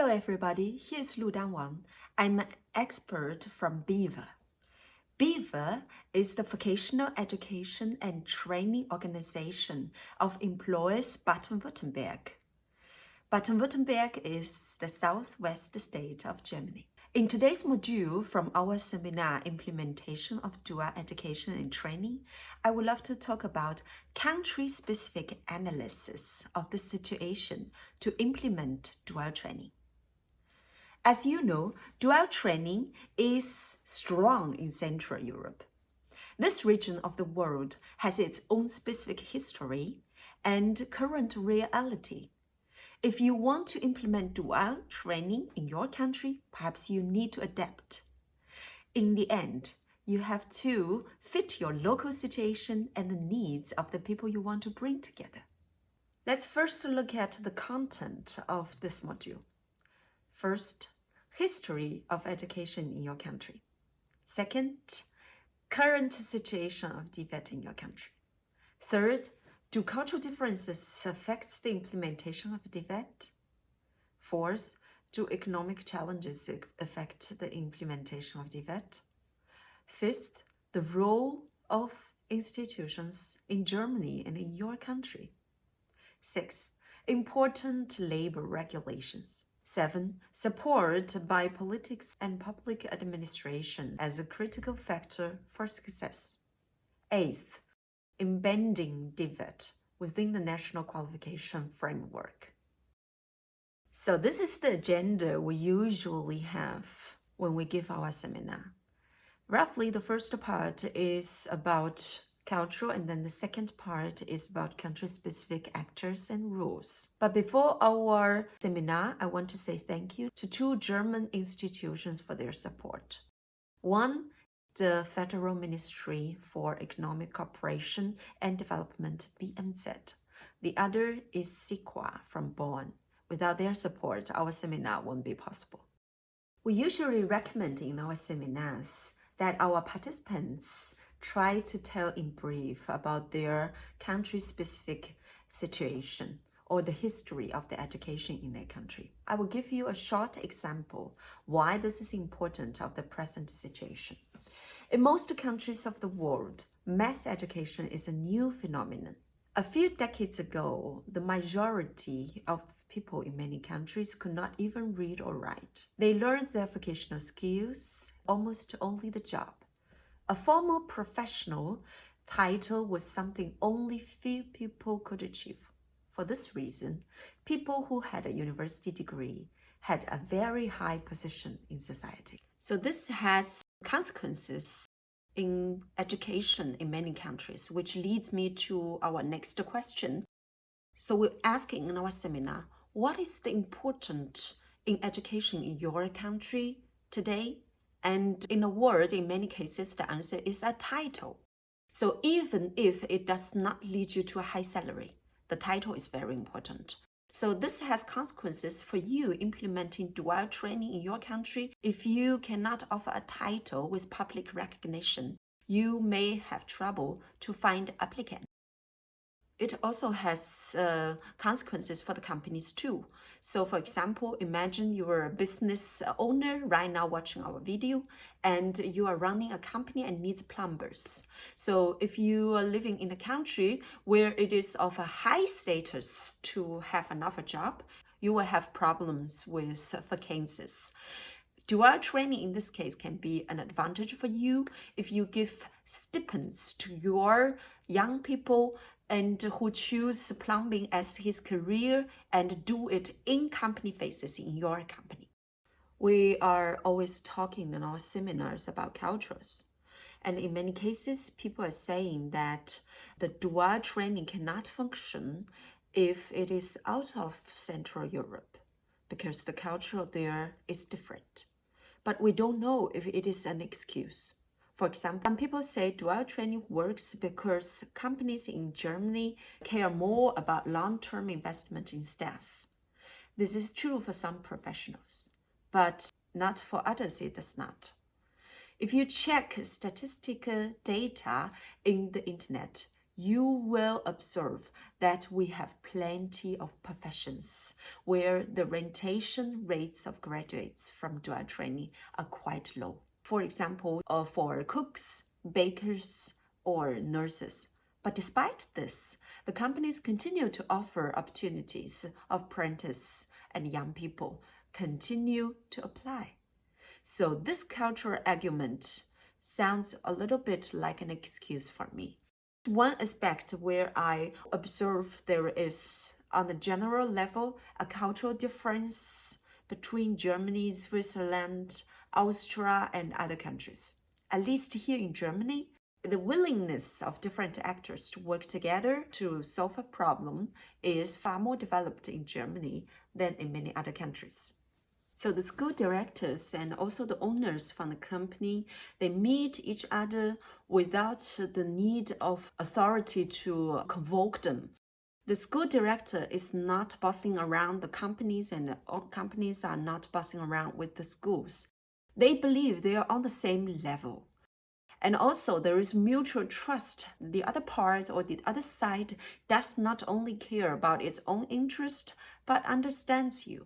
Hello everybody, here's Lu Danwang. I'm an expert from DVET. DVET is the Vocational Education and Training Organization of employers Baden-Württemberg. Baden-Württemberg is the southwest state of Germany. In today's module from our seminar Implementation of Dual Education and Training, I would love to talk about country-specific analysis of the situation to implement dual training. As you know, dual training is strong in Central Europe. This region of the world has its own specific history and current reality. If you want to implement dual training in your country, perhaps you need to adapt. In the end, you have to fit your local situation and the needs of the people you want to bring together. Let's first look at the content of this module. First, history of education in your country. Second, current situation of DVET in your country. Third, do cultural differences affect the implementation of DVET? Fourth, do economic challenges affect the implementation of DVET? Fifth, the role of institutions in Germany and in your country. Sixth, important labor regulations. 7. Support by politics and public administration as a critical factor for success. 8th, embedding DVET within the national qualification framework. So this is the agenda we usually have when we give our seminar. Roughly, the first part is about cultural, and then the second part is about country-specific actors and rules. But before our seminar, I want to say thank you to 2 German institutions for their support. One is the Federal Ministry for Economic Cooperation and Development, BMZ. The other is SIQA from Bonn. Without their support, our seminar won't be possible. We usually recommend in our seminars that our participants try to tell in brief about their country-specific situation or the history of the education in their country. I will give you a short example why this is important of the present situation. In most countries of the world, mass education is a new phenomenon. A few decades ago, the majority of people in many countries could not even read or write. They learned their vocational skills, almost only the job. A formal professional title was something only few people could achieve. For this reason, people who had a university degree had a very high position in society. So this has consequences in education in many countries, which leads me to our next question. So we're asking in our seminar, what is the important in education in your country today? And in a word, in many cases, the answer is a title. So even if it does not lead you to a high salary, the title is very important. So this has consequences for you implementing dual training in your country. If you cannot offer a title with public recognition, you may have trouble to find applicants. It also has consequences for the companies too. So for example, imagine you are a business owner right now watching our video and you are running a company and needs plumbers. So if you are living in a country where it is of a high status to have another job, you will have problems with vacancies. Dual training in this case can be an advantage for you if you give stipends to your young people and who choose plumbing as his career and do it in company phases in your company. We are always talking in our seminars about cultures. And in many cases, people are saying that the dual training cannot function if it is out of Central Europe because the culture there is different. But we don't know if it is an excuse. For example, some people say dual training works because companies in Germany care more about long-term investment in staff. This is true for some professionals, but not for others it does not. If you check statistical data in the internet, you will observe that we have plenty of professions where the orientation rates of graduates from dual training are quite low. For example, for cooks, bakers, or nurses. But despite this, the companies continue to offer opportunities of apprentices, and young people continue to apply. So this cultural argument sounds a little bit like an excuse for me. One aspect where I observe there is, on a general level, a cultural difference between Germany, Switzerland, Austria, and other countries. At least here in Germany, the willingness of different actors to work together to solve a problem is far more developed in Germany than in many other countries. So the school directors and also the owners from the company, they meet each other without the need of authority to convoke them. The school director is not bossing around the companies, and the companies are not bossing around with the schools. They believe they are on the same level. And also there is mutual trust. The other part or the other side does not only care about its own interest, but understands you.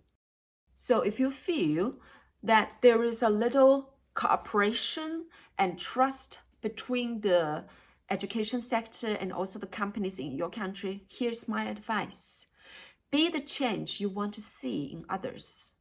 So if you feel that there is a little cooperation and trust between the education sector and also the companies in your country, here's my advice. Be the change you want to see in others.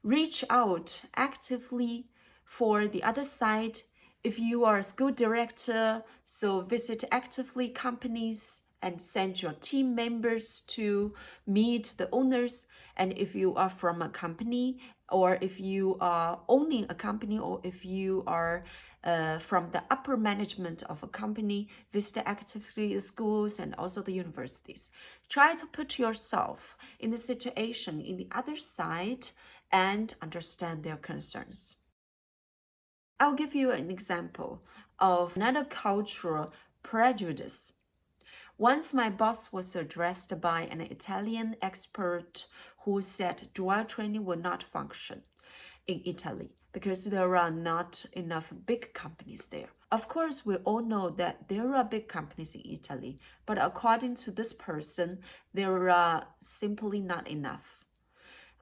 Reach out actively for the other side. If you are a school director, so visit actively companies and send your team members to meet the owners. And if you are from a company, or if you are owning a company, or if you are from the upper management of a company, visit actively the schools and also the universities. Try to put yourself in the situation in the other side and understand their concerns. I'll give you an example of another cultural prejudice. Once my boss was addressed by an Italian expert who said dual training will not function in Italy because there are not enough big companies there. Of course, we all know that there are big companies in Italy, but according to this person, there are simply not enough.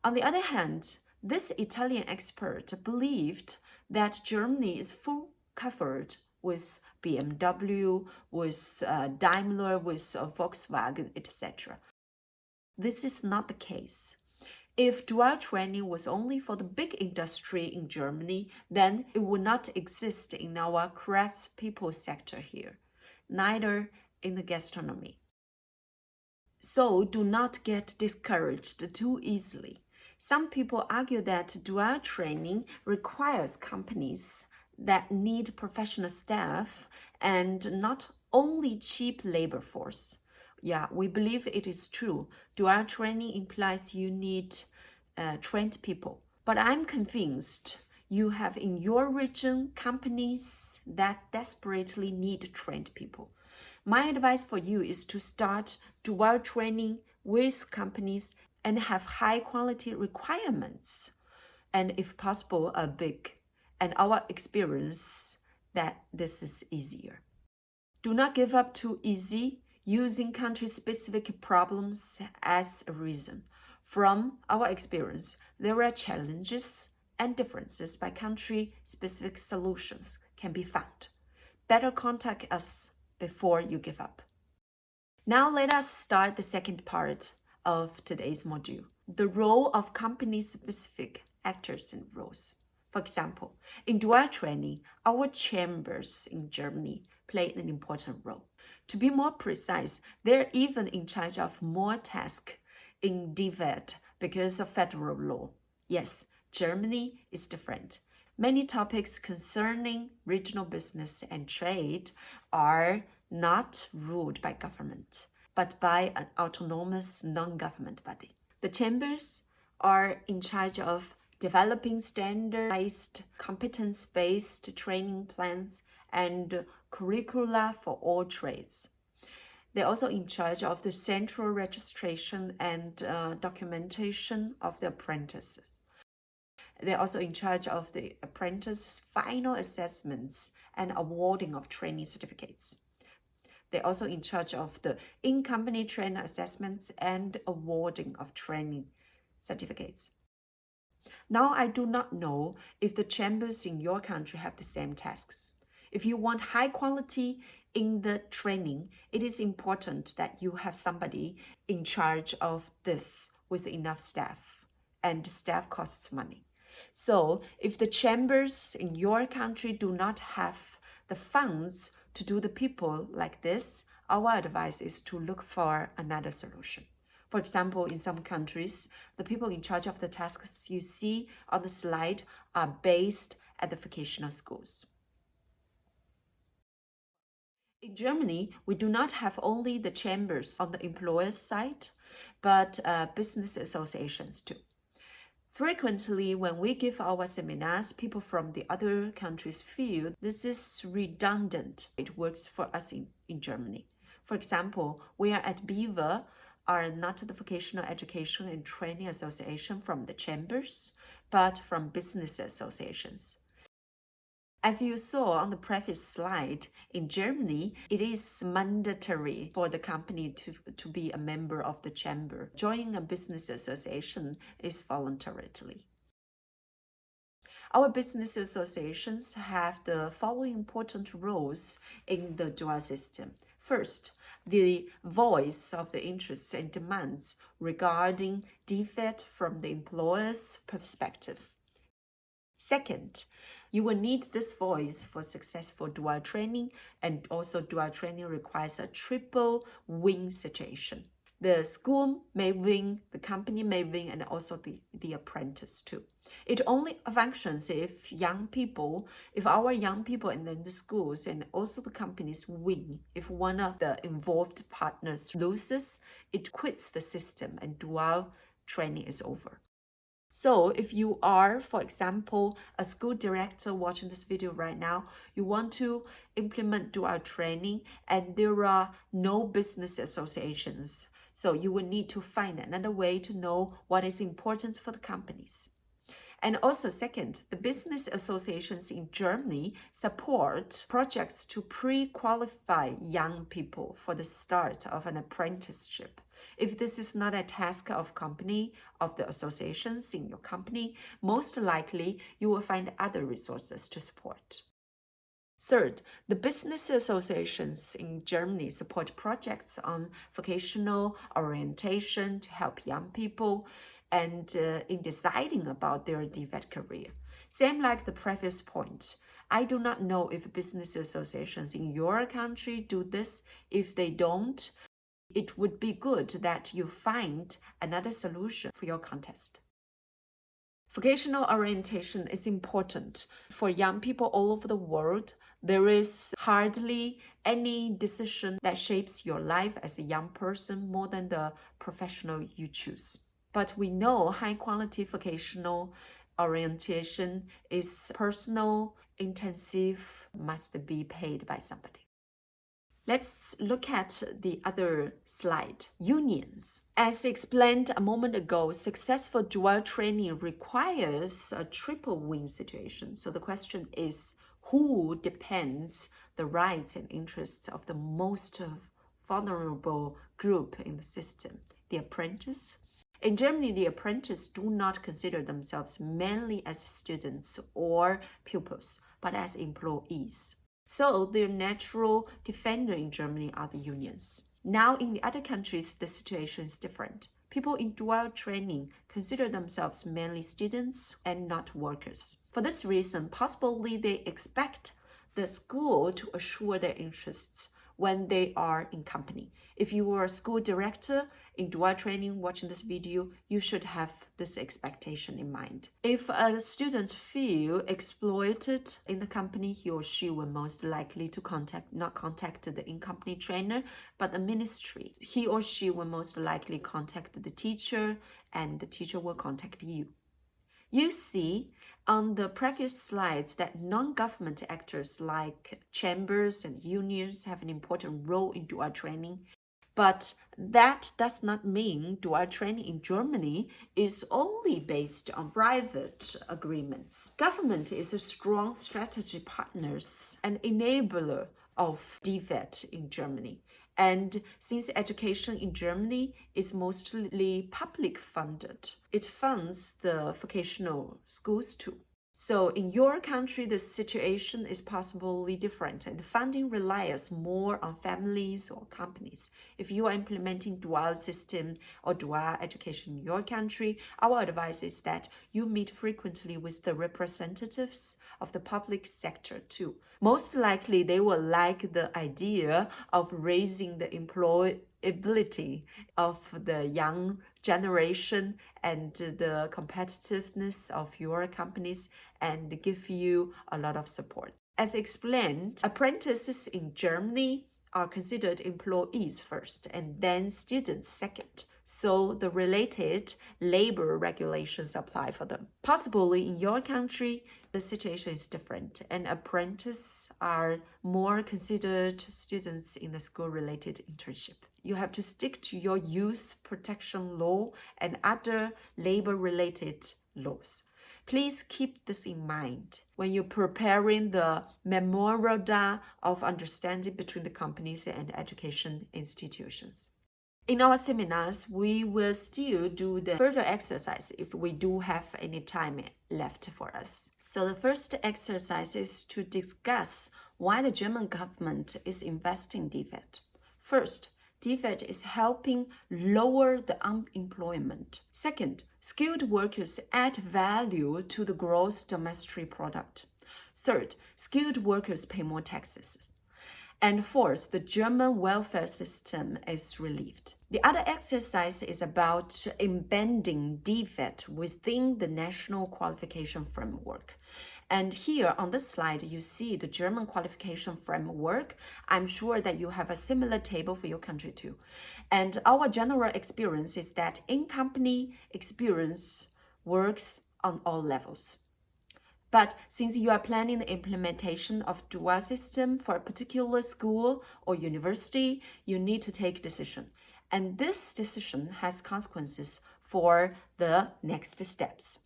On the other hand, this Italian expert believed that Germany is full covered with BMW, with Daimler, with Volkswagen, etc. This is not the case. If dual training was only for the big industry in Germany, then it would not exist in our craftspeople sector here, neither in the gastronomy. So do not get discouraged too easily. Some people argue that dual training requires companies that need professional staff and not only cheap labor force. Yeah, we believe it is true. Dual training implies you need trained people. But I'm convinced you have in your region companies that desperately need trained people. My advice for you is to start dual training with companies and have high quality requirements, and if possible, a big. And our experience that this is easier. Do not give up too easy using country-specific problems as a reason. From our experience, there are challenges and differences by country. Specific solutions can be found. Better contact us before you give up. Now let us start the second part of today's module, the role of company-specific actors and roles. For example, in dual training, our chambers in Germany play an important role. To be more precise, they're even in charge of more tasks in DVET because of federal law. Yes, Germany is different. Many topics concerning regional business and trade are not ruled by government, but by an autonomous non-government body. The chambers are in charge of developing standardized, competence-based training plans and curricula for all trades. They're also in charge of the central registration and documentation of the apprentices. They're also in charge of the apprentices' final assessments and awarding of training certificates. They're also in charge of the in-company trainer assessments and awarding of training certificates. Now, I do not know if the chambers in your country have the same tasks. If you want high quality in the training, it is important that you have somebody in charge of this with enough staff, and staff costs money. So if the chambers in your country do not have the funds to do the people like this, our advice is to look for another solution. For example, in some countries, the people in charge of the tasks you see on the slide are based at the vocational schools. In Germany, we do not have only the chambers on the employer's side, but business associations too. Frequently, when we give our seminars, people from the other countries feel this is redundant. It works for us in Germany. For example, we are at BIVA, are not the Vocational Education and Training Association from the chambers, but from business associations. As you saw on the previous slide, in Germany, it is mandatory for the company to be a member of the chamber. Joining a business association is voluntarily. Our business associations have the following important roles in the dual system. First, the voice of the interests and demands regarding DVET from the employer's perspective. Second, you will need this voice for successful dual training, and also dual training requires a triple win situation. The school may win, the company may win, and also the apprentice too. It only functions if our young people and then the schools and also the companies win. If one of the involved partners loses, it quits the system and dual training is over. So if you are, for example, a school director watching this video right now, you want to implement dual training and there are no business associations. So you will need to find another way to know what is important for the companies. And also second, the business associations in Germany support projects to pre-qualify young people for the start of an apprenticeship. If this is not a task of the associations in your company, most likely you will find other resources to support. Third, the business associations in Germany support projects on vocational orientation to help young people and in deciding about their DVET career. Same like the previous point. I do not know if business associations in your country do this. If they don't, it would be good that you find another solution for your contest. Vocational orientation is important for young people all over the world. There is hardly any decision that shapes your life as a young person more than the professional you choose. But we know high quality vocational orientation is personal, intensive, must be paid by somebody. Let's look at the other slide, unions. As explained a moment ago, successful dual training requires a triple win situation. So the question is, who depends the rights and interests of the most vulnerable group in the system? The apprentice? In Germany, the apprentices do not consider themselves mainly as students or pupils, but as employees. So their natural defender in Germany are the unions. Now in the other countries, the situation is different. People in dual training consider themselves mainly students and not workers. For this reason, possibly they expect the school to assure their interests when they are in company. If you are a school director in dual training watching this video, you should have this expectation in mind. If a student feel exploited in the company, he or she will most likely to not contact the in-company trainer, but the ministry. He or she will most likely contact the teacher, and the teacher will contact you. You see on the previous slides that non-government actors like chambers and unions have an important role in dual training. But that does not mean dual training in Germany is only based on private agreements. Government is a strong strategy partner and enabler of DVET in Germany. And since education in Germany is mostly public funded, it funds the vocational schools too. So in your country, the situation is possibly different and funding relies more on families or companies. If you are implementing dual system or dual education in your country, our advice is that you meet frequently with the representatives of the public sector too. Most likely, they will like the idea of raising the employability of the young generation and the competitiveness of your companies and give you a lot of support. As explained, apprentices in Germany are considered employees first and then students second. So the related labor regulations apply for them. Possibly in your country, the situation is different and apprentices are more considered students in the school-related internship. You have to stick to your youth protection law and other labor-related laws. Please keep this in mind when you're preparing the memoranda of understanding between the companies and education institutions. In our seminars, we will still do the further exercise if we do have any time left for us. So the first exercise is to discuss why the German government is investing in DVET. First, DVET is helping lower the unemployment. Second, skilled workers add value to the gross domestic product. Third, skilled workers pay more taxes. And fourth, the German welfare system is relieved. The other exercise is about embedding DVET within the national qualification framework. And here on this slide, you see the German qualification framework. I'm sure that you have a similar table for your country too. And our general experience is that in-company experience works on all levels. But since you are planning the implementation of dual system for a particular school or university, you need to take a decision. And this decision has consequences for the next steps.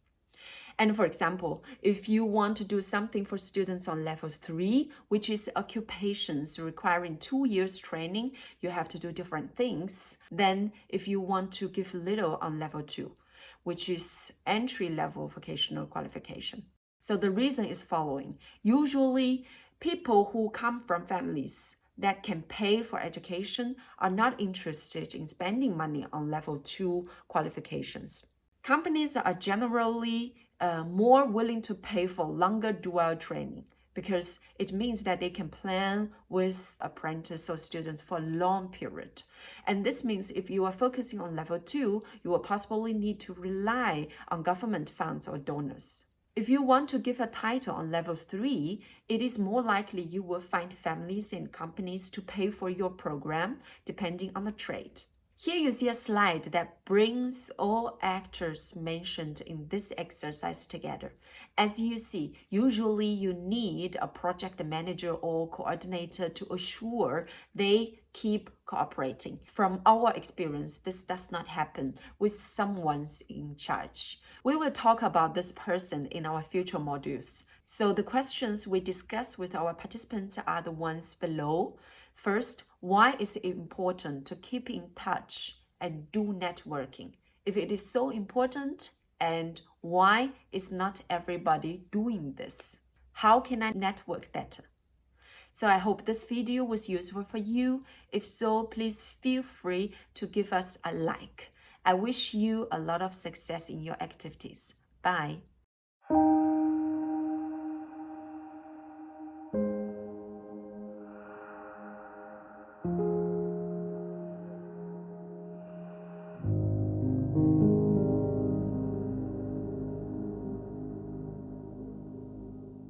And for example, if you want to do something for students on level 3, which is occupations requiring 2 years training, you have to do different things than if you want to give little on level 2, which is entry-level vocational qualification. So the reason is following. Usually, people who come from families that can pay for education are not interested in spending money on level 2 qualifications. Companies are generally more willing to pay for longer dual training because it means that they can plan with apprentices or students for a long period. And this means if you are focusing on level 2, you will possibly need to rely on government funds or donors. If you want to give a title on level 3, it is more likely you will find families and companies to pay for your program depending on the trade. Here you see a slide that brings all actors mentioned in this exercise together. As you see, usually you need a project manager or coordinator to assure they keep cooperating. From our experience, this does not happen with someone's in charge. We will talk about this person in our future modules. So the questions we discuss with our participants are the ones below. First, why is it important to keep in touch and do networking? If it is so important, and why is not everybody doing this? How can I network better? So I hope this video was useful for you. If so, please feel free to give us a like. I wish you a lot of success in your activities. Bye.